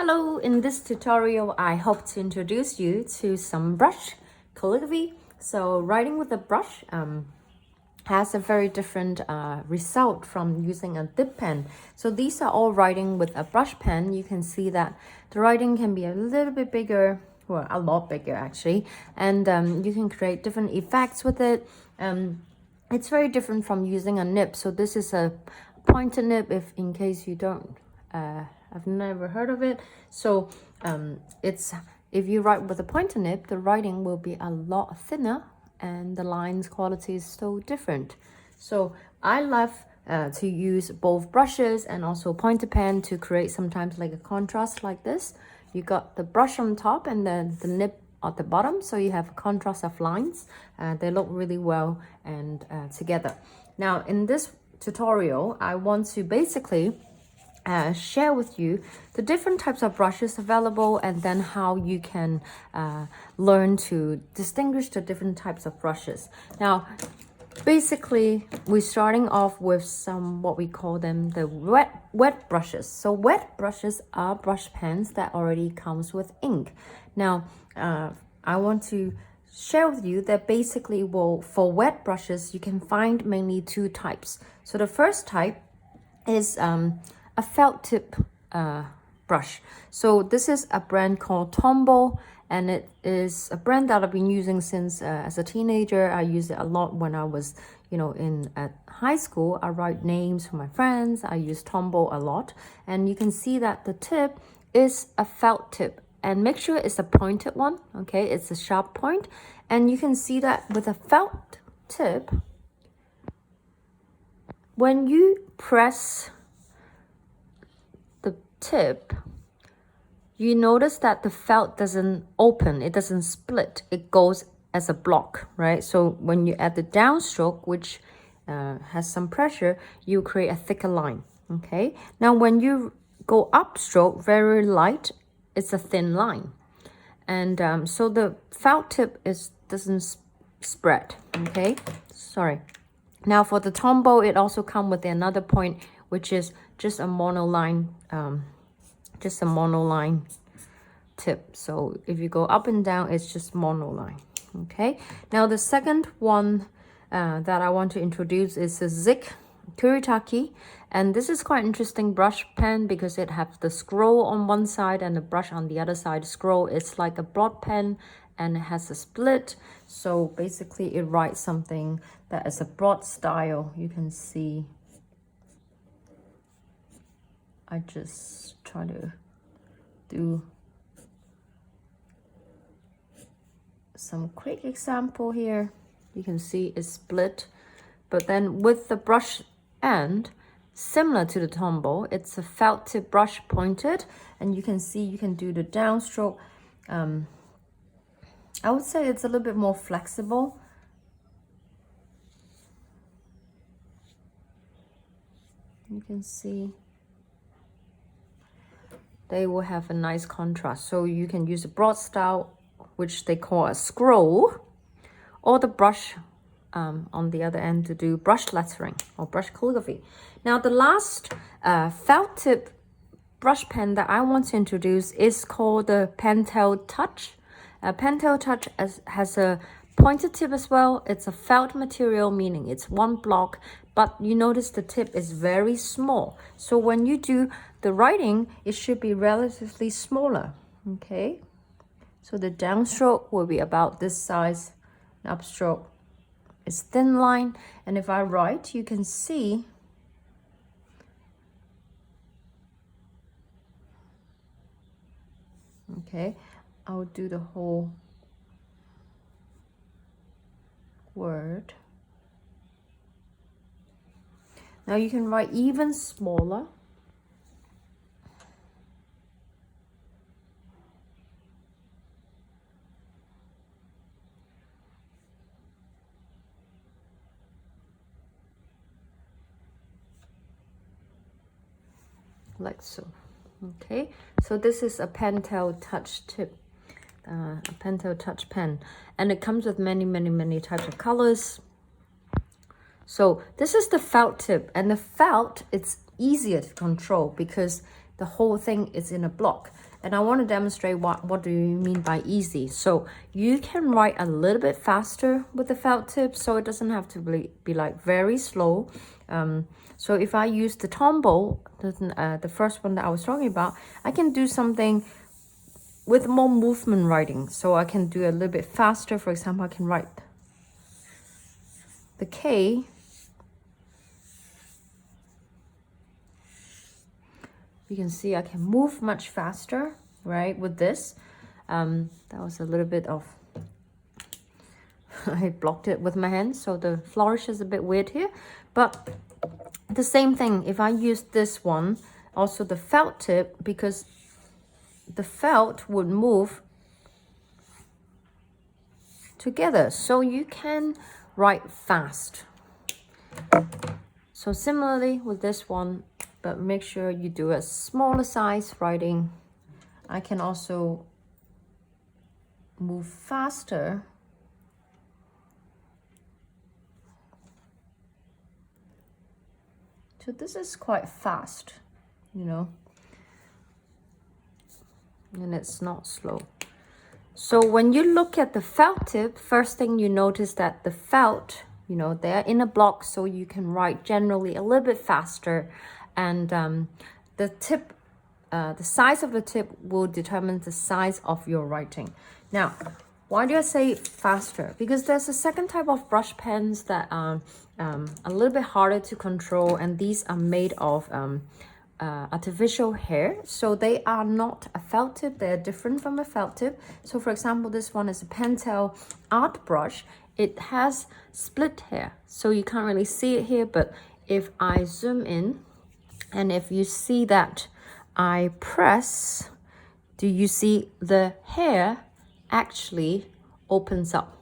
Hello, in this tutorial, I hope to introduce you to some brush calligraphy. So writing with a brush has a very different result from using a dip pen. So these are all writing with a brush pen. You can see that the writing can be a little bit bigger, well, a lot bigger actually, and you can create different effects with it. It's very different from using a nib. So this is a pointer nib, if in case you don't I've never heard of it. So it's if you write with a pointer nib, the writing will be a lot thinner and the lines quality is so different. So I love to use both brushes and also pointer pen to create sometimes like a contrast like this. You got the brush on top and then the nib at the bottom, so you have a contrast of lines. They look really well and together. Now in this tutorial, I want to basically share with you the different types of brushes available and then how you can learn to distinguish the different types of brushes. Now, basically, we're starting off with some what we call them the wet brushes. So wet brushes are brush pens that already comes with ink. Now, I want to share with you that basically, for wet brushes, you can find mainly two types. So the first type is a felt tip brush. So this is a brand called Tombow, and it is a brand that I've been using since as a teenager. I used it a lot when I was, in at high school. I write names for my friends. I use Tombow a lot, and you can see that the tip is a felt tip. And make sure it's a pointed one, okay? It's a sharp point, and you can see that with a felt tip, when you press the tip, you notice that the felt doesn't open, it doesn't split, it goes as a block, right? So when you add the downstroke, which has some pressure, you create a thicker line, okay? Now when you go upstroke, very light, it's a thin line. And so the felt tip doesn't spread, okay? Sorry. Now for the Tombow, it also comes with another point, which is just a monoline, tip. So if you go up and down, it's just monoline, okay? Now the second one that I want to introduce is the Zik Kuritake, and this is quite interesting brush pen because it has the scroll on one side and the brush on the other side. Scroll is like a broad pen and it has a split, so basically it writes something that is a broad style. You can see I just try to do some quick example here. You can see it's split, but then with the brush end, similar to the Tombow, it's a felt tip brush pointed, and you can see you can do the downstroke. I would say it's a little bit more flexible. You can see they will have a nice contrast. So you can use a broad style, which they call a scroll, or the brush on the other end to do brush lettering or brush calligraphy. Now the last felt tip brush pen that I want to introduce is called the Pentel Touch. Pentel Touch has a pointed tip as well. It's a felt material, meaning it's one block, but you notice the tip is very small. So when you do the writing, it should be relatively smaller, okay? So the downstroke will be about this size, upstroke is thin line, and if I write, you can see okay, I'll do the whole word. Now you can write even smaller. Like so. Okay, so this is a Pentel Touch tip, a Pentel Touch pen, and it comes with many types of colors. So this is the felt tip, and the felt, it's easier to control because the whole thing is in a block. And I want to demonstrate what do you mean by easy. So you can write a little bit faster with the felt tip, so it doesn't have to be like very slow. So if I use the Tombow, the first one that I was talking about, I can do something with more movement writing. So I can do a little bit faster. For example, I can write the K. You can see I can move much faster, right, with this. That was a little bit of, I blocked it with my hand, so the flourish is a bit weird here. But the same thing, if I use this one, also the felt tip, because the felt would move together, so you can write fast. So similarly with this one, but make sure you do a smaller size writing. I can also move faster. So this is quite fast, you know, and it's not slow. So when you look at the felt tip, first thing you notice that the felt, you know, they're in a block, so you can write generally a little bit faster. And the tip, the size of the tip will determine the size of your writing. Now, why do I say faster? Because there's a second type of brush pens that are a little bit harder to control, and these are made of artificial hair. So they are not a felt tip, they're different from a felt tip. So for example, this one is a Pentel art brush. It has split hair, so you can't really see it here, but if I zoom in, and if you see that I press, do you see the hair actually opens up,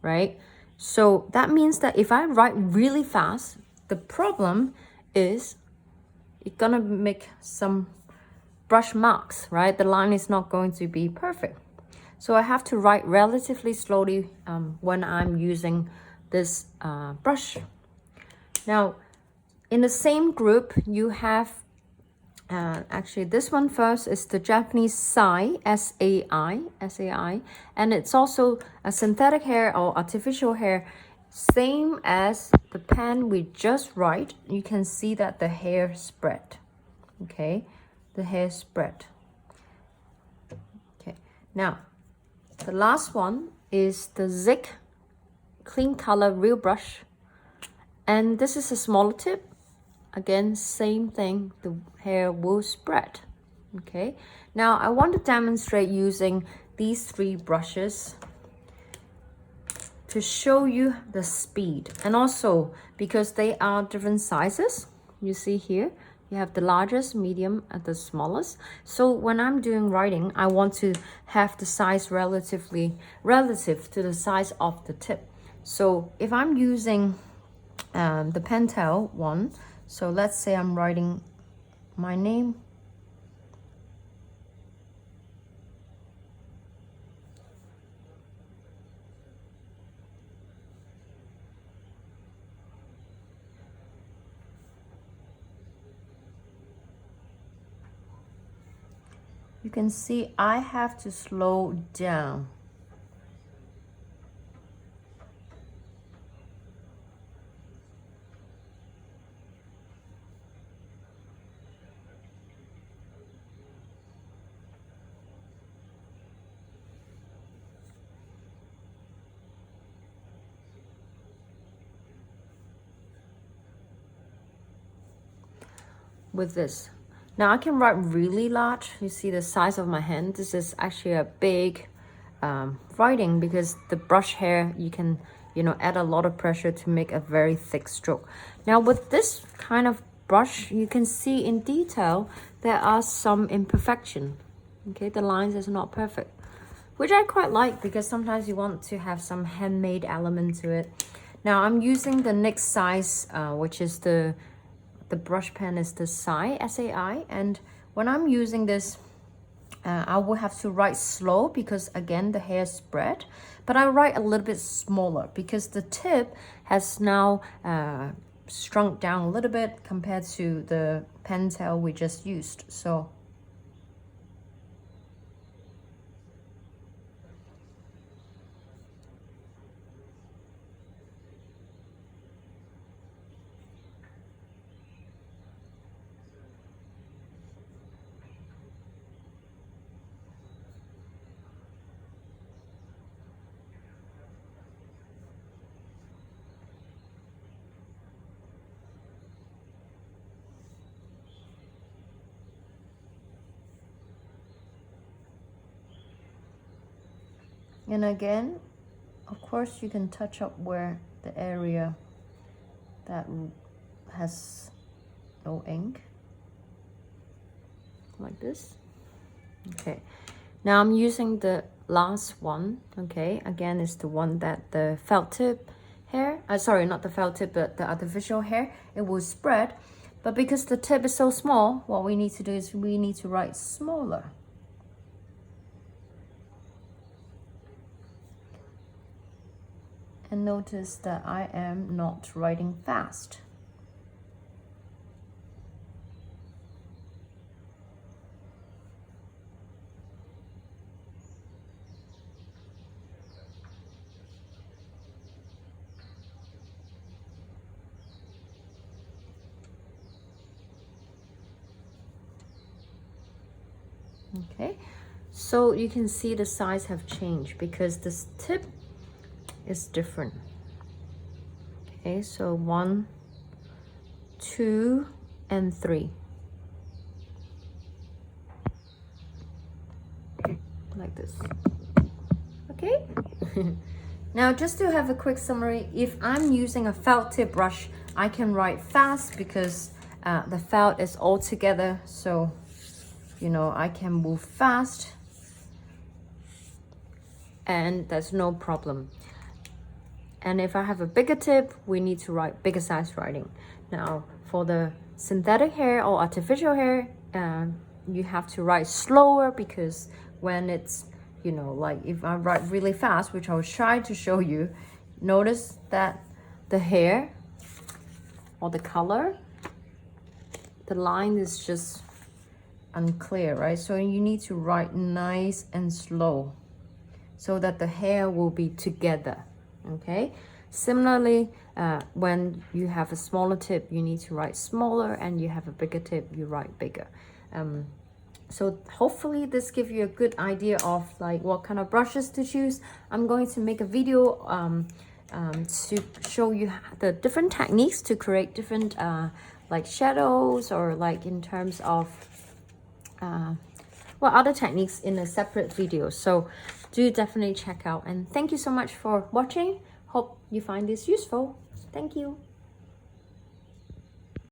right? So that means that if I write really fast, the problem is it's gonna make some brush marks, right? The line is not going to be perfect. So I have to write relatively slowly when I'm using this brush. Now, in the same group, you have, actually this one first is the Japanese Sai, S-A-I, and it's also a synthetic hair or artificial hair, same as the pen we just write. You can see that the hair spread, okay? The hair spread. Okay, now, the last one is the Zig Clean Color Real Brush, and this is a smaller tip. Again, same thing, the hair will spread, okay? Now, I want to demonstrate using these three brushes to show you the speed. And also, because they are different sizes, you see here, you have the largest, medium, and the smallest. So when I'm doing writing, I want to have the size relative to the size of the tip. So if I'm using the Pentel one, so let's say I'm writing my name. You can see I have to slow down. With this. Now I can write really large. You see the size of my hand. This is actually a big writing because the brush hair, you can, you know, add a lot of pressure to make a very thick stroke. Now with this kind of brush, you can see in detail there are some imperfection. Okay, the lines is not perfect, which I quite like because sometimes you want to have some handmade element to it. Now I'm using the next size, which is the brush pen is the Sai, S-A-I, and when I'm using this, I will have to write slow because again the hair spread, but I write a little bit smaller because the tip has now shrunk down a little bit compared to the Pentel we just used. So And again, of course, you can touch up where the area that has no ink, like this. Okay, now I'm using the last one. Okay, again, it's the one that the felt tip hair, sorry, not the felt tip, but the artificial hair, it will spread. But because the tip is so small, what we need to do is we need to write smaller. And notice that I am not writing fast. Okay, so you can see the size have changed because this tip is different. Okay, so 1, 2, and 3. Like this. Okay. Now, just to have a quick summary, if I'm using a felt tip brush, I can write fast because the felt is all together. So, you know, I can move fast and there's no problem. And if I have a bigger tip, we need to write bigger size writing. Now, for the synthetic hair or artificial hair, you have to write slower because when it's, you know, like if I write really fast, which I was trying to show you, notice that the hair or the color, the line is just unclear, right? So you need to write nice and slow so that the hair will be together. Okay, similarly, when you have a smaller tip, you need to write smaller, and you have a bigger tip, you write bigger. So hopefully this gives you a good idea of like what kind of brushes to choose. I'm going to make a video to show you the different techniques to create different like shadows, or like in terms of well, other techniques in a separate video. So do definitely check out, and thank you so much for watching. Hope you find this useful. Thank you.